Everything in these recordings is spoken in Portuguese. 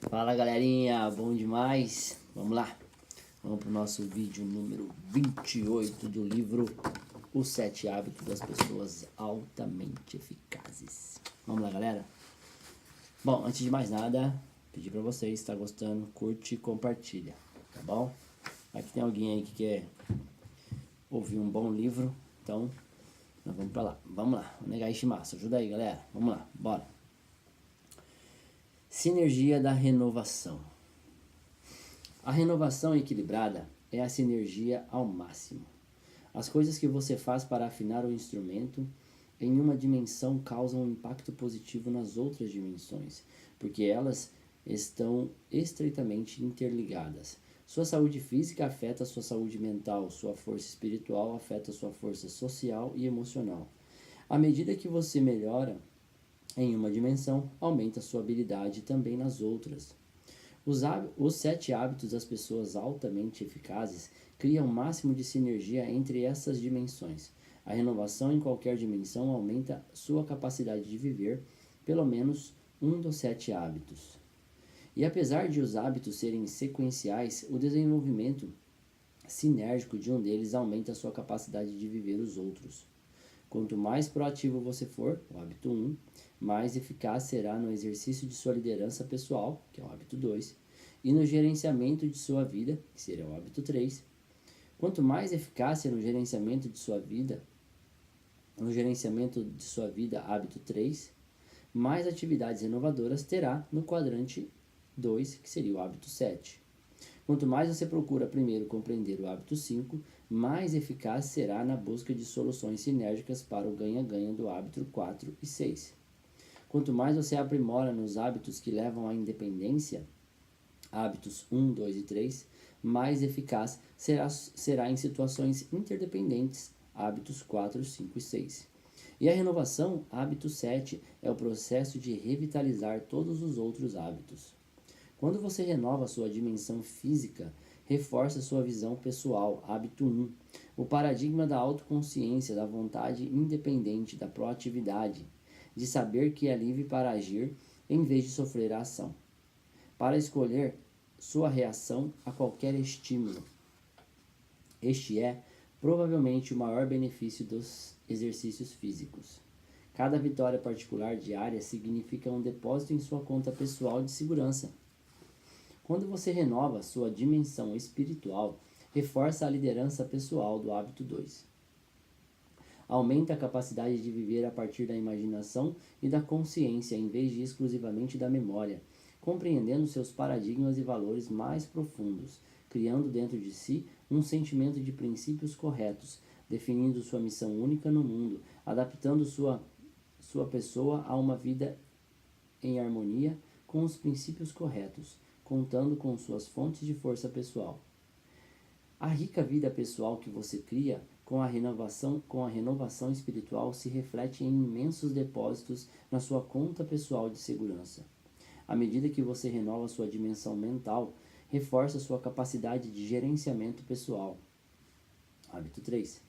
Fala galerinha, bom demais? Vamos lá, vamos para o nosso vídeo número 28 do livro Os 7 Hábitos das Pessoas Altamente Eficazes. Vamos lá, galera? Bom, antes de mais nada, pedir para vocês, se está gostando, curte e compartilha, tá bom? Aqui tem alguém aí que quer ouvir um bom livro, então nós vamos para lá. Vamos lá, o Negai Shimasu, ajuda aí, galera. Vamos lá, bora. Sinergia da renovação. A renovação equilibrada é a sinergia ao máximo. As coisas que você faz para afinar o instrumento em uma dimensão causam um impacto positivo nas outras dimensões, porque elas estão estreitamente interligadas. Sua saúde física afeta sua saúde mental, sua força espiritual afeta sua força social e emocional. À medida que você melhora em uma dimensão, aumenta sua habilidade também nas outras. Os 7 hábitos das pessoas altamente eficazes criam o máximo de sinergia entre essas dimensões. A renovação em qualquer dimensão aumenta sua capacidade de viver pelo menos um dos 7 hábitos. E apesar de os hábitos serem sequenciais, o desenvolvimento sinérgico de um deles aumenta sua capacidade de viver os outros. Quanto mais proativo você for, o hábito 1, mais eficaz será no exercício de sua liderança pessoal, que é o hábito 2, e no gerenciamento de sua vida, que seria o hábito 3. Quanto mais eficácia no gerenciamento de sua vida, hábito 3, mais atividades renovadoras terá no quadrante 2, que seria o hábito 7. Quanto mais você procura primeiro compreender o hábito 5, mais eficaz será na busca de soluções sinérgicas para o ganha-ganha do hábito 4 e 6. Quanto mais você aprimora nos hábitos que levam à independência, hábitos 1, 2 e 3, mais eficaz será em situações interdependentes, hábitos 4, 5 e 6. E a renovação, hábito 7, é o processo de revitalizar todos os outros hábitos. Quando você renova sua dimensão física, reforça sua visão pessoal, hábito 1, o paradigma da autoconsciência, da vontade independente, da proatividade, de saber que é livre para agir em vez de sofrer a ação, para escolher sua reação a qualquer estímulo. Este é, provavelmente, o maior benefício dos exercícios físicos. Cada vitória particular diária significa um depósito em sua conta pessoal de segurança. Quando você renova sua dimensão espiritual, reforça a liderança pessoal do hábito 2. Aumenta a capacidade de viver a partir da imaginação e da consciência, em vez de exclusivamente da memória, compreendendo seus paradigmas e valores mais profundos, criando dentro de si um sentimento de princípios corretos, definindo sua missão única no mundo, adaptando sua pessoa a uma vida em harmonia com os princípios corretos, contando com suas fontes de força pessoal. A rica vida pessoal que você cria com a renovação espiritual se reflete em imensos depósitos na sua conta pessoal de segurança. À medida que você renova sua dimensão mental, reforça sua capacidade de gerenciamento pessoal. Hábito 3.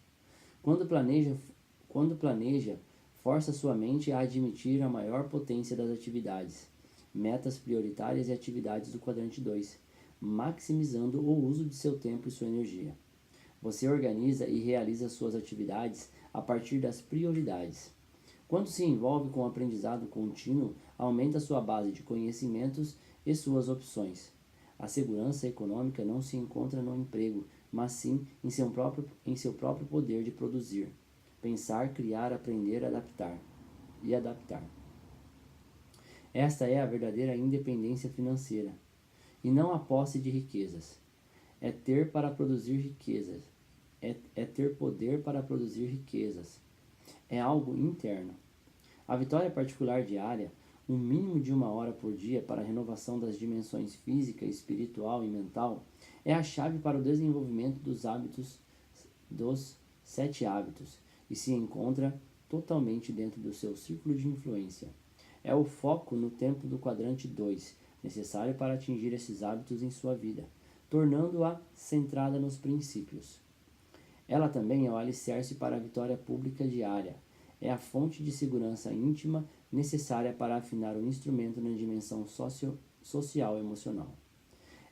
Quando planeja, força sua mente a admitir a maior potência das atividades, metas prioritárias e atividades do quadrante 2, maximizando o uso de seu tempo e sua energia. Você organiza e realiza suas atividades a partir das prioridades. Quando se envolve com o aprendizado contínuo, aumenta sua base de conhecimentos e suas opções. A segurança econômica não se encontra no emprego, mas sim em seu próprio poder de produzir, pensar, criar, aprender, adaptar. Esta é a verdadeira independência financeira, e não a posse de riquezas. É ter para produzir riquezas. É ter poder para produzir riquezas. É algo interno. A vitória particular diária, um mínimo de 1 hora por dia para a renovação das dimensões física, espiritual e mental, é a chave para o desenvolvimento dos 7 hábitos e se encontra totalmente dentro do seu círculo de influência. É o foco no tempo do quadrante 2, necessário para atingir esses hábitos em sua vida, tornando-a centrada nos princípios. Ela também é o alicerce para a vitória pública diária. É a fonte de segurança íntima necessária para afinar o instrumento na dimensão social e emocional.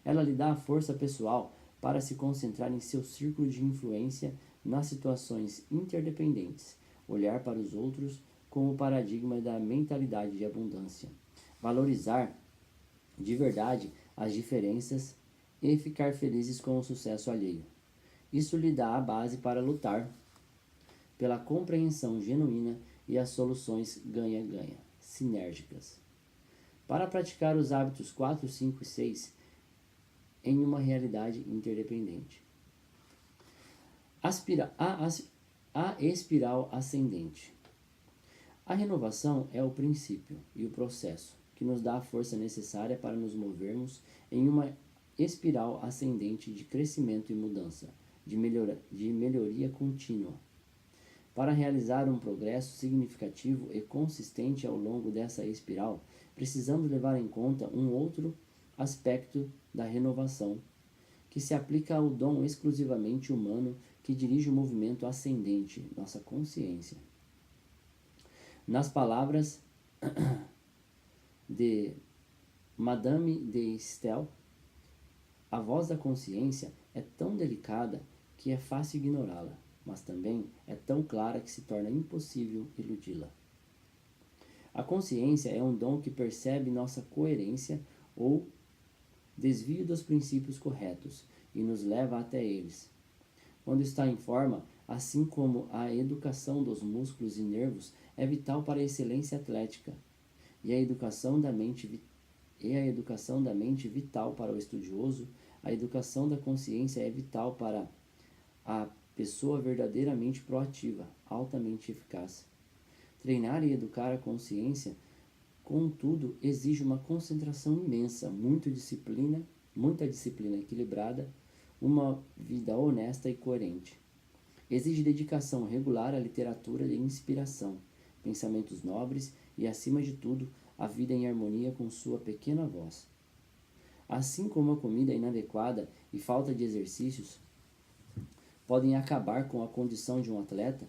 Ela lhe dá a força pessoal para se concentrar em seu círculo de influência nas situações interdependentes, olhar para os outros com o paradigma da mentalidade de abundância, valorizar de verdade as diferenças e ficar felizes com o sucesso alheio. Isso lhe dá a base para lutar pela compreensão genuína e as soluções ganha-ganha, sinérgicas. Para praticar os hábitos 4, 5 e 6 em uma realidade interdependente. A espiral ascendente. A renovação é o princípio e o processo que nos dá a força necessária para nos movermos em uma espiral ascendente de crescimento e mudança, de melhoria contínua. Para realizar um progresso significativo e consistente ao longo dessa espiral, precisamos levar em conta um outro aspecto da renovação, que se aplica ao dom exclusivamente humano que dirige o movimento ascendente, nossa consciência. Nas palavras de Madame de Staël, a voz da consciência é tão delicada que é fácil ignorá-la, mas também é tão clara que se torna impossível iludi-la. A consciência é um dom que percebe nossa coerência ou desvio dos princípios corretos e nos leva até eles. Quando está em forma, assim como a educação dos músculos e nervos é vital para a excelência atlética, e a educação da mente vital para o estudioso, a educação da consciência é vital para a pessoa verdadeiramente proativa, altamente eficaz. Treinar e educar a consciência, contudo, exige uma concentração imensa, muita disciplina equilibrada, uma vida honesta e coerente. Exige dedicação regular à literatura de inspiração, pensamentos nobres e, acima de tudo, a vida em harmonia com sua pequena voz. Assim como a comida inadequada e falta de exercícios podem acabar com a condição de um atleta,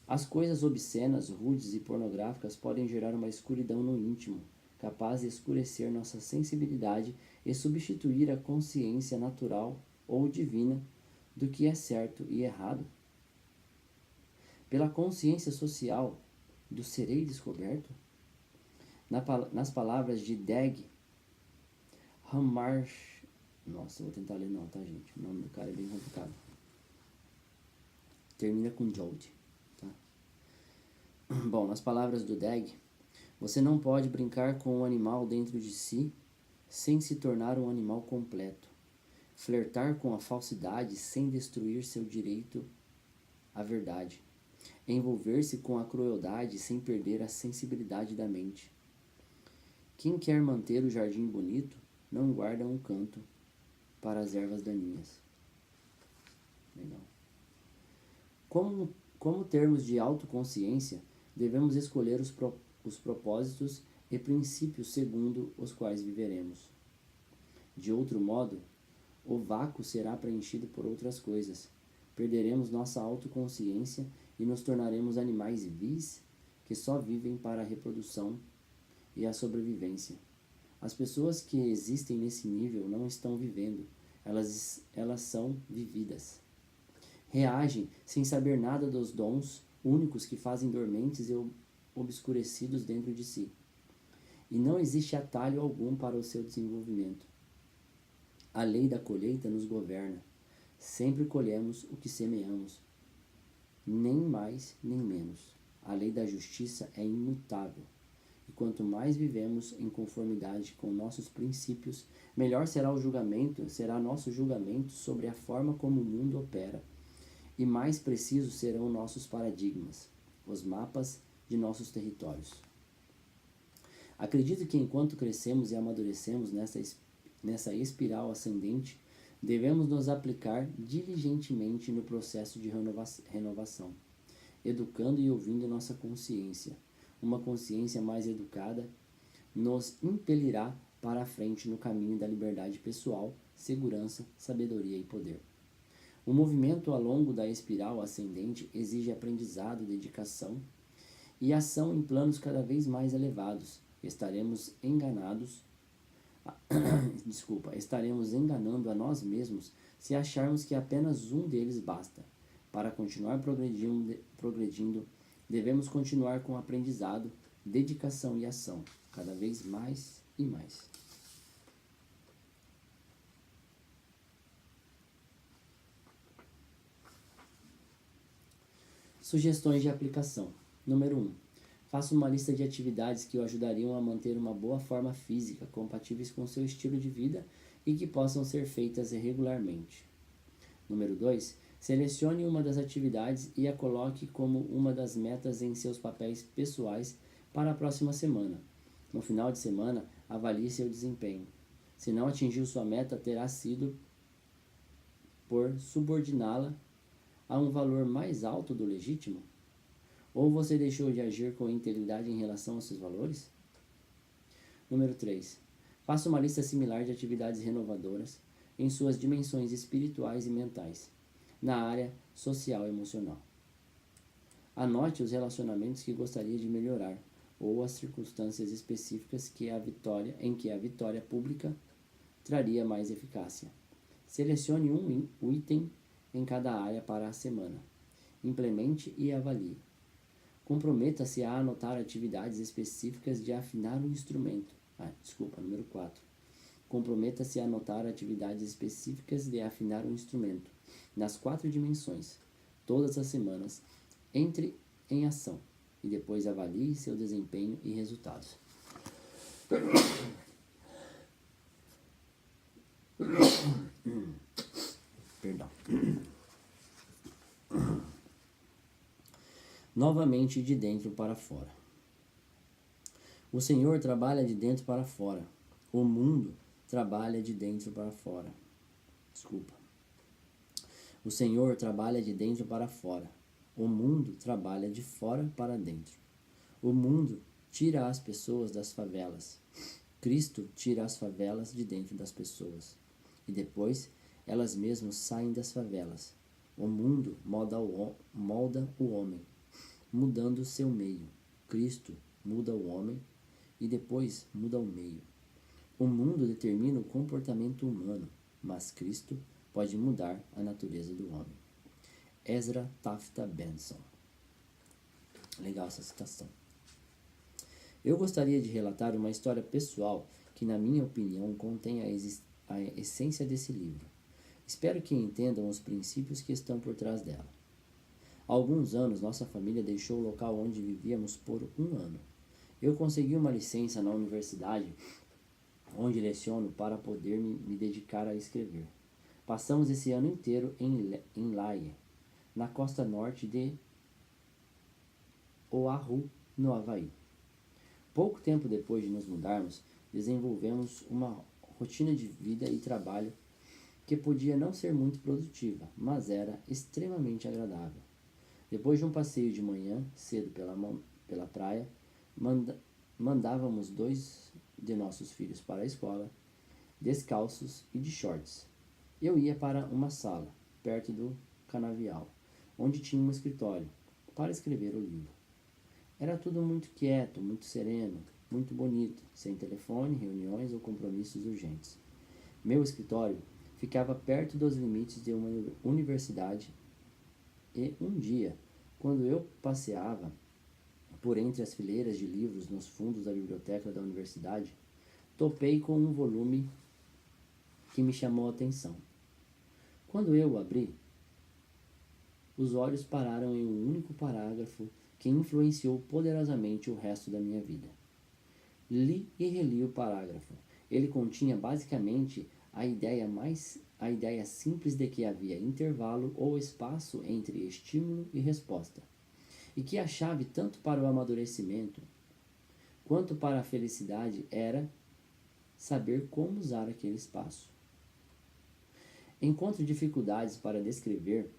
as coisas obscenas, rudes e pornográficas podem gerar uma escuridão no íntimo, capaz de escurecer nossa sensibilidade e substituir a consciência natural ou divina do que é certo e errado. Pela consciência social do serei descoberto, nas palavras de Dag Hammarskjöld, nossa, vou tentar ler não, tá gente? O nome do cara é bem complicado. Termina com Jold, tá? Bom, nas palavras do Dag, você não pode brincar com um animal dentro de si sem se tornar um animal completo. Flertar com a falsidade sem destruir seu direito à verdade. Envolver-se com a crueldade sem perder a sensibilidade da mente. Quem quer manter o jardim bonito, não guarda um canto para as ervas daninhas. Legal. Como termos de autoconsciência, devemos escolher os propósitos e princípios segundo os quais viveremos. De outro modo, o vácuo será preenchido por outras coisas. Perderemos nossa autoconsciência e nos tornaremos animais vis que só vivem para a reprodução e a sobrevivência. As pessoas que existem nesse nível não estão vivendo, elas são vividas. Reagem sem saber nada dos dons únicos que fazem dormentes e obscurecidos dentro de si. E não existe atalho algum para o seu desenvolvimento. A lei da colheita nos governa. Sempre colhemos o que semeamos, nem mais nem menos. A lei da justiça é imutável. E quanto mais vivemos em conformidade com nossos princípios, melhor será nosso julgamento sobre a forma como o mundo opera. E mais precisos serão nossos paradigmas, os mapas de nossos territórios. Acredito que enquanto crescemos e amadurecemos nessa espiral ascendente, devemos nos aplicar diligentemente no processo de renovação, educando e ouvindo nossa consciência. Uma consciência mais educada nos impelirá para a frente no caminho da liberdade pessoal, segurança, sabedoria e poder. O movimento ao longo da espiral ascendente exige aprendizado, dedicação e ação em planos cada vez mais elevados. Estaremos enganados Desculpa, estaremos enganando a nós mesmos se acharmos que apenas um deles basta. Para continuar progredindo, devemos continuar com aprendizado, dedicação e ação, cada vez mais e mais. Sugestões de aplicação. Número 1. Faça uma lista de atividades que o ajudariam a manter uma boa forma física, compatíveis com seu estilo de vida e que possam ser feitas regularmente. Número 2. Selecione uma das atividades e a coloque como uma das metas em seus papéis pessoais para a próxima semana. No final de semana, avalie seu desempenho. Se não atingiu sua meta, terá sido por subordiná-la a um valor mais alto do legítimo? Ou você deixou de agir com integridade em relação aos seus valores? Número 3. Faça uma lista similar de atividades renovadoras em suas dimensões espirituais e mentais, na área social e emocional. Anote os relacionamentos que gostaria de melhorar ou as circunstâncias específicas em que a vitória pública traria mais eficácia. Selecione um item em cada área para a semana. Implemente e avalie. Comprometa-se a anotar atividades específicas de afinar o instrumento. Número 4. Comprometa-se a anotar atividades específicas de afinar o instrumento, nas 4 dimensões, todas as semanas. Entre em ação e depois avalie seu desempenho e resultados. Perdão. Novamente de dentro para fora. O Senhor trabalha de dentro para fora. O mundo trabalha de dentro para fora. O Senhor trabalha de dentro para fora. O mundo trabalha de fora para dentro. O mundo tira as pessoas das favelas. Cristo tira as favelas de dentro das pessoas. E depois, elas mesmas saem das favelas. O mundo molda o homem, mudando seu meio. Cristo muda o homem e depois muda o meio. O mundo determina o comportamento humano, mas Cristo pode mudar a natureza do homem. Ezra Taft Benson. Legal essa citação. Eu gostaria de relatar uma história pessoal que, na minha opinião, contém a essência desse livro. Espero que entendam os princípios que estão por trás dela. Há alguns anos, nossa família deixou o local onde vivíamos por um ano. Eu consegui uma licença na universidade onde leciono para poder me dedicar a escrever. Passamos esse ano inteiro em Laie, na costa norte de Oahu, no Havaí. Pouco tempo depois de nos mudarmos, desenvolvemos uma rotina de vida e trabalho que podia não ser muito produtiva, mas era extremamente agradável. Depois de um passeio de manhã, cedo pela praia, mandávamos 2 de nossos filhos para a escola, descalços e de shorts. Eu ia para uma sala, perto do canavial, onde tinha um escritório, para escrever o livro. Era tudo muito quieto, muito sereno, muito bonito, sem telefone, reuniões ou compromissos urgentes. Meu escritório ficava perto dos limites de uma universidade e um dia, quando eu passeava por entre as fileiras de livros nos fundos da biblioteca da universidade, topei com um volume que me chamou a atenção. Quando eu o abri, os olhos pararam em um único parágrafo que influenciou poderosamente o resto da minha vida. Li e reli o parágrafo. Ele continha basicamente a ideia simples de que havia intervalo ou espaço entre estímulo e resposta, e que a chave tanto para o amadurecimento quanto para a felicidade era saber como usar aquele espaço. Encontro dificuldades para descrever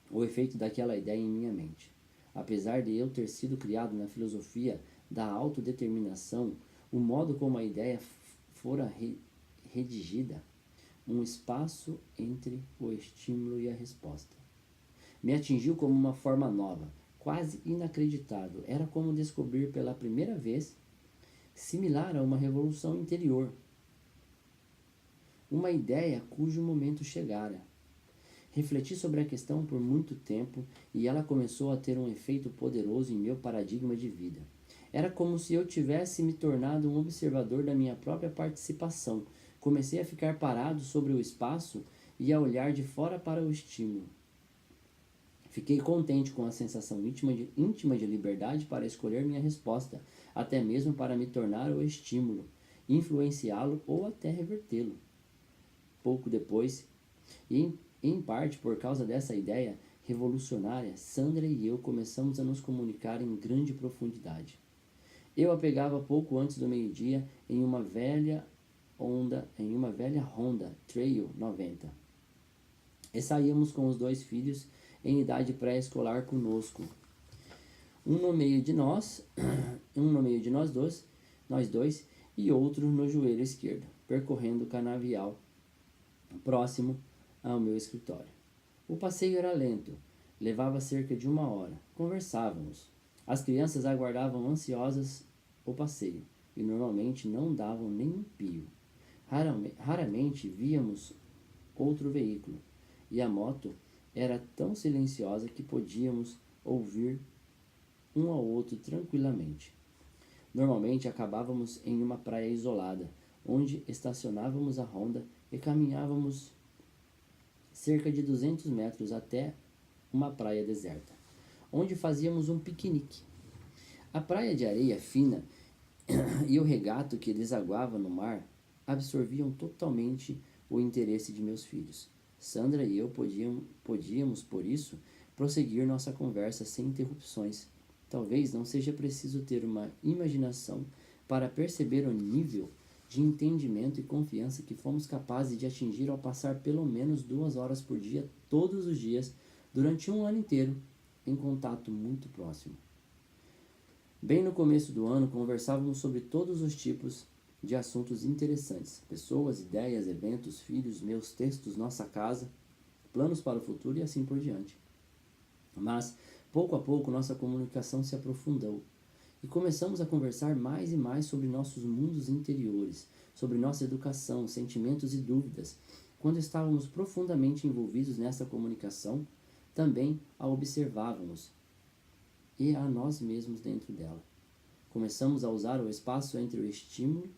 o efeito daquela ideia em minha mente. Apesar de eu ter sido criado na filosofia da autodeterminação, o modo como a ideia fora redigida, um espaço entre o estímulo e a resposta, me atingiu como uma forma nova, quase inacreditável. Era como descobrir pela primeira vez, similar a uma revolução interior. uma ideia cujo momento chegara. Refleti sobre a questão por muito tempo e ela começou a ter um efeito poderoso em meu paradigma de vida. Era como se eu tivesse me tornado um observador da minha própria participação. Comecei a ficar parado sobre o espaço e a olhar de fora para o estímulo. Fiquei contente com a sensação íntima de liberdade para escolher minha resposta, até mesmo para me tornar o estímulo, influenciá-lo ou até revertê-lo. Pouco depois, e em parte por causa dessa ideia revolucionária, Sandra e eu começamos a nos comunicar em grande profundidade. Eu a pegava pouco antes do meio-dia em uma velha Honda Trail 90. E saíamos com os 2 filhos em idade pré-escolar conosco. Um no meio de nós dois, e outro no joelho esquerdo, percorrendo o canavial próximo ao meu escritório. O passeio era lento, levava cerca de 1 hora. Conversávamos. As crianças aguardavam ansiosas o passeio e normalmente não davam nem um pio. Raramente víamos outro veículo, e a moto era tão silenciosa que podíamos ouvir um ao outro tranquilamente. Normalmente acabávamos em uma praia isolada, onde estacionávamos a Honda e caminhávamos cerca de 200 metros até uma praia deserta, onde fazíamos um piquenique. A praia de areia fina e o regato que desaguava no mar absorviam totalmente o interesse de meus filhos. Sandra e eu podíamos, por isso, prosseguir nossa conversa sem interrupções. Talvez não seja preciso ter uma imaginação para perceber o nível de entendimento e confiança que fomos capazes de atingir ao passar pelo menos 2 horas por dia, todos os dias, durante 1 ano inteiro, em contato muito próximo. Bem no começo do ano, conversávamos sobre todos os tipos de assuntos interessantes: pessoas, ideias, eventos, filhos, meus textos, nossa casa, planos para o futuro e assim por diante. Mas, pouco a pouco, nossa comunicação se aprofundou e começamos a conversar mais e mais sobre nossos mundos interiores, sobre nossa educação, sentimentos e dúvidas. Quando estávamos profundamente envolvidos nessa comunicação, também a observávamos e a nós mesmos dentro dela. Começamos a usar o espaço entre o estímulo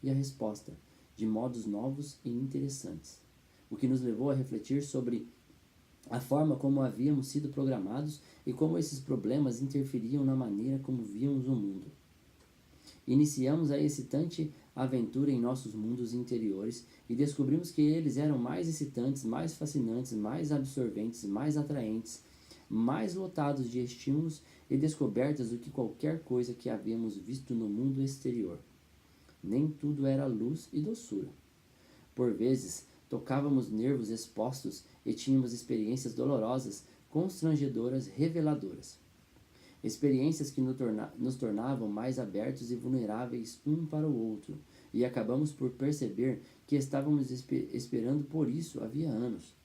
e a resposta, de modos novos e interessantes, o que nos levou a refletir sobre a forma como havíamos sido programados e como esses problemas interferiam na maneira como víamos o mundo. Iniciamos a excitante aventura em nossos mundos interiores e descobrimos que eles eram mais excitantes, mais fascinantes, mais absorventes, mais atraentes, mais lotados de estímulos e descobertas do que qualquer coisa que havíamos visto no mundo exterior. Nem tudo era luz e doçura. Por vezes, tocávamos nervos expostos e tínhamos experiências dolorosas, constrangedoras, reveladoras. Experiências que nos tornavam mais abertos e vulneráveis um para o outro, e acabamos por perceber que estávamos esperando por isso havia anos.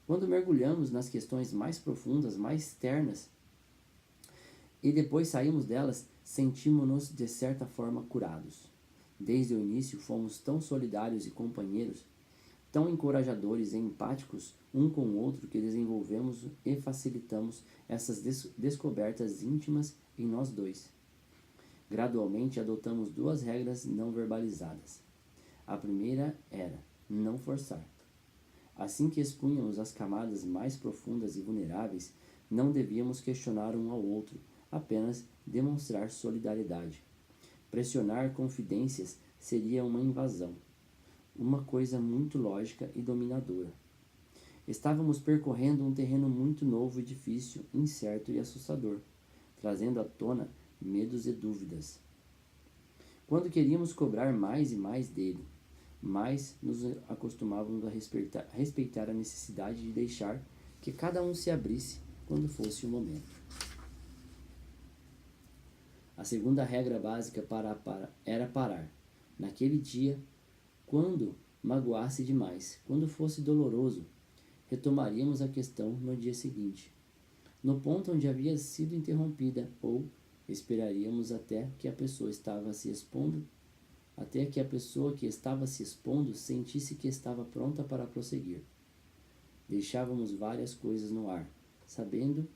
Quando mergulhamos nas questões mais profundas, mais ternas, e depois saímos delas, sentimos-nos de certa forma curados. Desde o início fomos tão solidários e companheiros, tão encorajadores e empáticos um com o outro, que desenvolvemos e facilitamos essas descobertas íntimas em nós dois. Gradualmente adotamos 2 regras não verbalizadas. A primeira era não forçar. Assim que expunhamos as camadas mais profundas e vulneráveis, não devíamos questionar um ao outro, apenas demonstrar solidariedade. Pressionar confidências seria uma invasão, uma coisa muito lógica e dominadora. Estávamos percorrendo um terreno muito novo e difícil, incerto e assustador, trazendo à tona medos e dúvidas. Quando queríamos cobrar mais e mais dele, mais nos acostumávamos a respeitar a necessidade de deixar que cada um se abrisse quando fosse o momento. A segunda regra básica era parar. Naquele dia, quando magoasse demais, quando fosse doloroso, retomaríamos a questão no dia seguinte, no ponto onde havia sido interrompida, ou esperaríamos até que a pessoa estava se expondo até que a pessoa que estava se expondo sentisse que estava pronta para prosseguir. Deixávamos várias coisas no ar, sabendo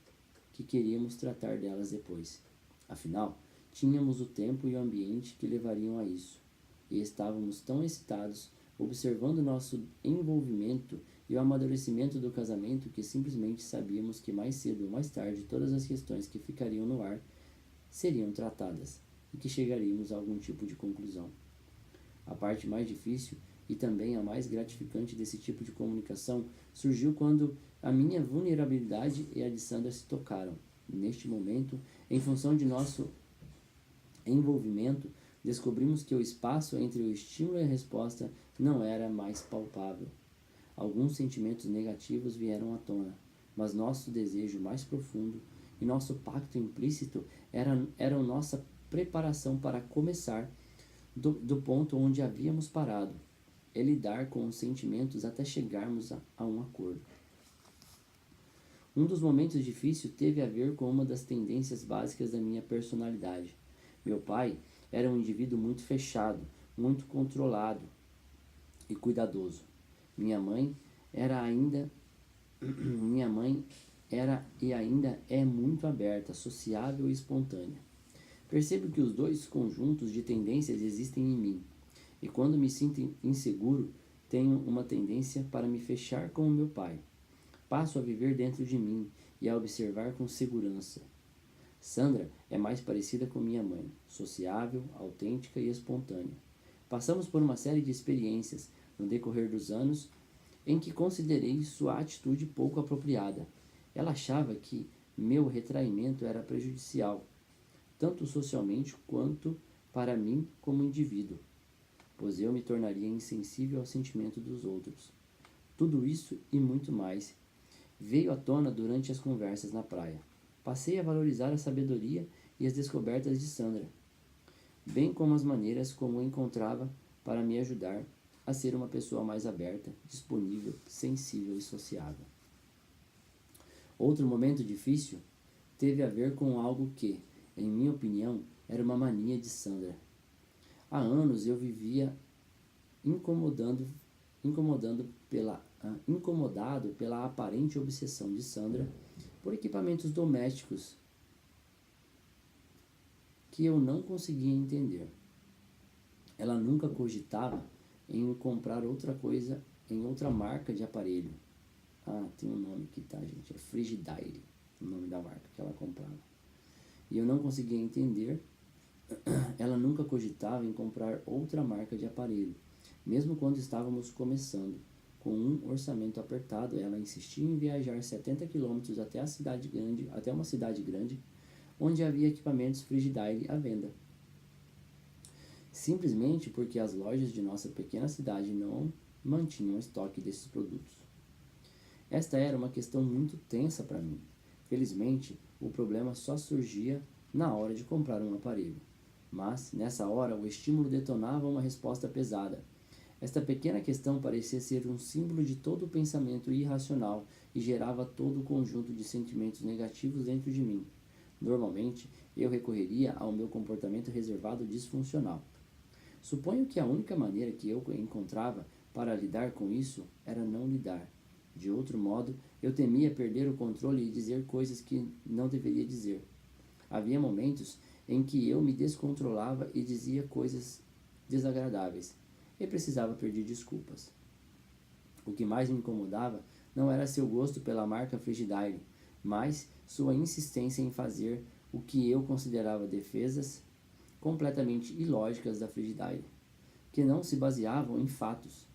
que queríamos tratar delas depois. Afinal, tínhamos o tempo e o ambiente que levariam a isso, e estávamos tão excitados observando nosso envolvimento e o amadurecimento do casamento que simplesmente sabíamos que mais cedo ou mais tarde todas as questões que ficariam no ar seriam tratadas e que chegaríamos a algum tipo de conclusão. A parte mais difícil e também a mais gratificante desse tipo de comunicação surgiu quando a minha vulnerabilidade e a de Sandra se tocaram. Neste momento, em função de nosso envolvimento, descobrimos que o espaço entre o estímulo e a resposta não era mais palpável. Alguns sentimentos negativos vieram à tona, mas nosso desejo mais profundo e nosso pacto implícito eram nossa preparação para começar do ponto onde havíamos parado, é lidar com os sentimentos até chegarmos a um acordo. Um dos momentos difíceis teve a ver com uma das tendências básicas da minha personalidade. Meu pai era um indivíduo muito fechado, muito controlado e cuidadoso. Minha mãe era e ainda é muito aberta, sociável e espontânea. Percebo que os dois conjuntos de tendências existem em mim, e quando me sinto inseguro, tenho uma tendência para me fechar com o meu pai. Passo a viver dentro de mim e a observar com segurança. Sandra é mais parecida com minha mãe, sociável, autêntica e espontânea. Passamos por uma série de experiências no decorrer dos anos em que considerei sua atitude pouco apropriada. Ela achava que meu retraimento era prejudicial, tanto socialmente quanto para mim como indivíduo, pois eu me tornaria insensível ao sentimento dos outros. Tudo isso e muito mais veio à tona durante as conversas na praia. Passei a valorizar a sabedoria e as descobertas de Sandra, bem como as maneiras como encontrava para me ajudar a ser uma pessoa mais aberta, disponível, sensível e sociável. Outro momento difícil teve a ver com algo que, em minha opinião, era uma mania de Sandra. Há anos eu vivia incomodado pela aparente obsessão de Sandra por equipamentos domésticos que eu não conseguia entender. Ela nunca cogitava em comprar outra coisa em outra marca de aparelho. Tem um nome aqui, tá, gente? É Frigidaire, o nome da marca que ela comprava. E eu não conseguia entender. Ela nunca cogitava em comprar outra marca de aparelho, mesmo quando estávamos começando. Com um orçamento apertado, ela insistia em viajar 70 quilômetros até uma cidade grande, onde havia equipamentos Frigidaire à venda. Simplesmente porque as lojas de nossa pequena cidade não mantinham estoque desses produtos. Esta era uma questão muito tensa para mim. Felizmente, o problema só surgia na hora de comprar um aparelho. Mas, nessa hora, o estímulo detonava uma resposta pesada. Esta pequena questão parecia ser um símbolo de todo o pensamento irracional e gerava todo o conjunto de sentimentos negativos dentro de mim. Normalmente, eu recorreria ao meu comportamento reservado disfuncional. Suponho que a única maneira que eu encontrava para lidar com isso era não lidar. De outro modo, eu temia perder o controle e dizer coisas que não deveria dizer. Havia momentos em que eu me descontrolava e dizia coisas desagradáveis, e precisava pedir desculpas. O que mais me incomodava não era seu gosto pela marca Frigidaire, mas sua insistência em fazer o que eu considerava defesas completamente ilógicas da Frigidaire, que não se baseavam em fatos.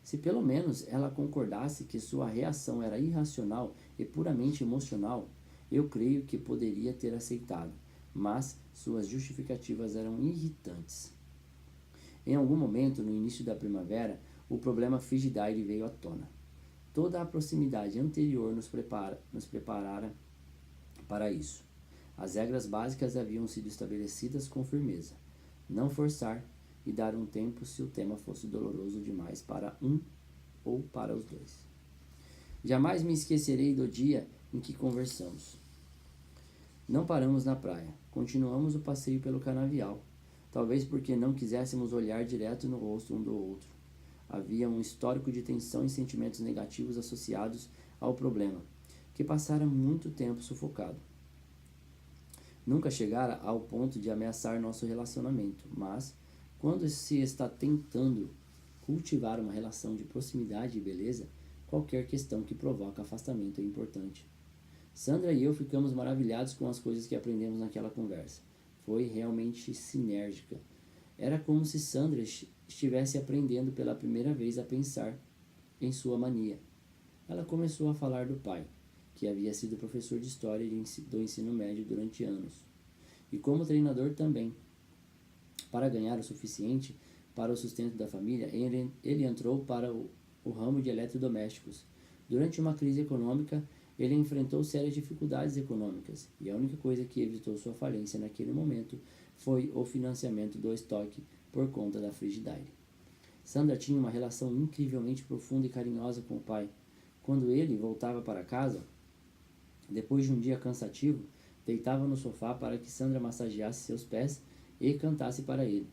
Se pelo menos ela concordasse que sua reação era irracional e puramente emocional, eu creio que poderia ter aceitado, mas suas justificativas eram irritantes. Em algum momento, no início da primavera, o problema Frigidaire veio à tona. Toda a proximidade anterior nos preparara para isso. As regras básicas haviam sido estabelecidas com firmeza. Não forçar e dar um tempo se o tema fosse doloroso demais para um ou para os dois. Jamais me esquecerei do dia em que conversamos. Não paramos na praia. Continuamos o passeio pelo canavial. talvez porque não quiséssemos olhar direto no rosto um do outro. Havia um histórico de tensão e sentimentos negativos associados ao problema, que passara muito tempo sufocado. Nunca chegara ao ponto de ameaçar nosso relacionamento, mas, quando se está tentando cultivar uma relação de proximidade e beleza, qualquer questão que provoca afastamento é importante. Sandra e eu ficamos maravilhados com as coisas que aprendemos naquela conversa. Foi realmente sinérgica. Era como se Sandra estivesse aprendendo pela primeira vez a pensar em sua mania. Ela começou a falar do pai, que havia sido professor de história do ensino médio durante anos, e como treinador também. Para ganhar o suficiente para o sustento da família, ele entrou para o ramo de eletrodomésticos. Durante uma crise econômica, ele enfrentou sérias dificuldades econômicas, e a única coisa que evitou sua falência naquele momento foi o financiamento do estoque por conta da Frigidaire. Sandra tinha uma relação incrivelmente profunda e carinhosa com o pai. Quando ele voltava para casa, depois de um dia cansativo, deitava no sofá para que Sandra massageasse seus pés e cantasse para ele.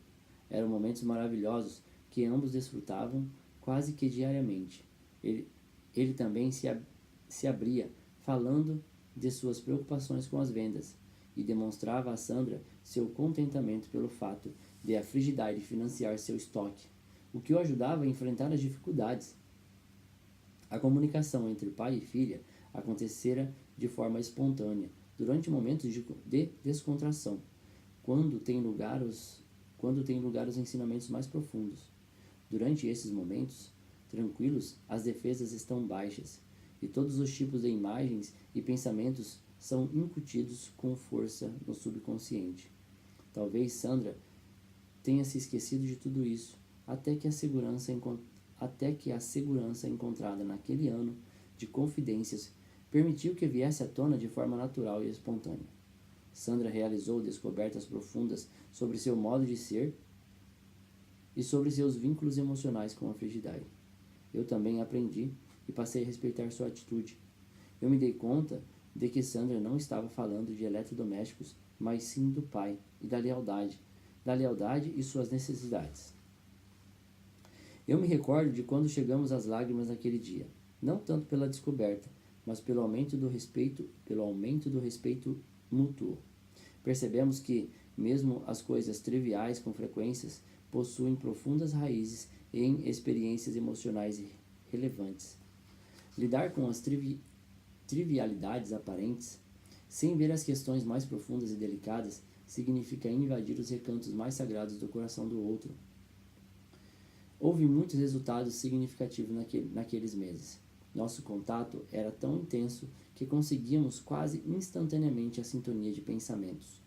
Eram momentos maravilhosos que ambos desfrutavam quase que diariamente. Ele também se abria, falando de suas preocupações com as vendas, e demonstrava a Sandra seu contentamento pelo fato de a Frigidaire financiar seu estoque, o que o ajudava a enfrentar as dificuldades. A comunicação entre pai e filha acontecera de forma espontânea, durante momentos de descontração, quando tem lugar os ensinamentos mais profundos. Durante esses momentos tranquilos, as defesas estão baixas, e todos os tipos de imagens e pensamentos são incutidos com força no subconsciente. Talvez Sandra tenha se esquecido de tudo isso, até que a segurança encontrada naquele ano de confidências permitiu que viesse à tona de forma natural e espontânea. Sandra realizou descobertas profundas sobre seu modo de ser e sobre seus vínculos emocionais com a Frigidaire. Eu também aprendi e passei a respeitar sua atitude. Eu me dei conta de que Sandra não estava falando de eletrodomésticos, mas sim do pai e da lealdade e suas necessidades. Eu me recordo de quando chegamos às lágrimas naquele dia, não tanto pela descoberta, mas pelo aumento do respeito mútuo. Percebemos que, mesmo as coisas triviais com frequências, possuem profundas raízes em experiências emocionais relevantes. Lidar com as trivialidades aparentes, sem ver as questões mais profundas e delicadas, significa invadir os recantos mais sagrados do coração do outro. Houve muitos resultados significativos naqueles meses. Nosso contato era tão intenso que conseguíamos quase instantaneamente a sintonia de pensamentos.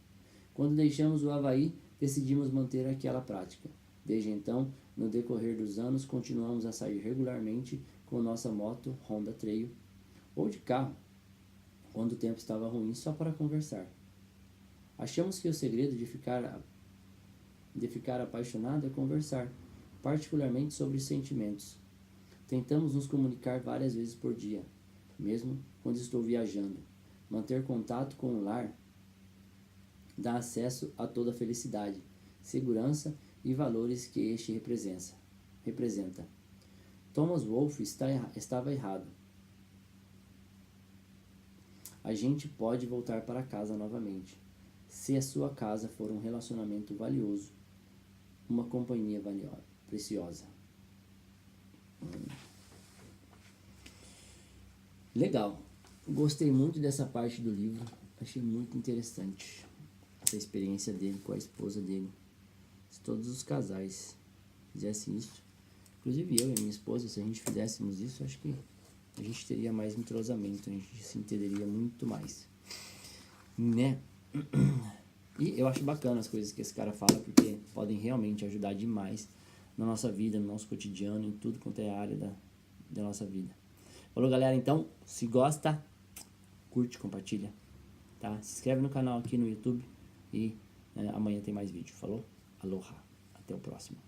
Quando deixamos o Havaí, decidimos manter aquela prática. Desde então, no decorrer dos anos, continuamos a sair regularmente com nossa moto Honda Trail ou de carro, quando o tempo estava ruim, só para conversar. Achamos que o segredo de ficar apaixonado é conversar, particularmente sobre sentimentos. Tentamos nos comunicar várias vezes por dia, mesmo quando estou viajando. Manter contato com o lar dá acesso a toda a felicidade, segurança e valores que este representa. Thomas Wolfe estava errado. A gente pode voltar para casa novamente, se a sua casa for um relacionamento valioso, uma companhia preciosa. Legal. Gostei muito dessa parte do livro. Achei muito interessante essa experiência dele com a esposa dele. Se todos os casais fizessem isso, inclusive eu e minha esposa, se a gente fizéssemos isso, acho que a gente teria mais entrosamento, a gente se entenderia muito mais, né? E eu acho bacana as coisas que esse cara fala, porque podem realmente ajudar demais na nossa vida, no nosso cotidiano, em tudo quanto é a área da nossa vida. Falou, galera? Então, se gosta, curte, compartilha, tá? Se inscreve no canal aqui no YouTube e amanhã tem mais vídeo. Falou? Aloha. Até o próximo.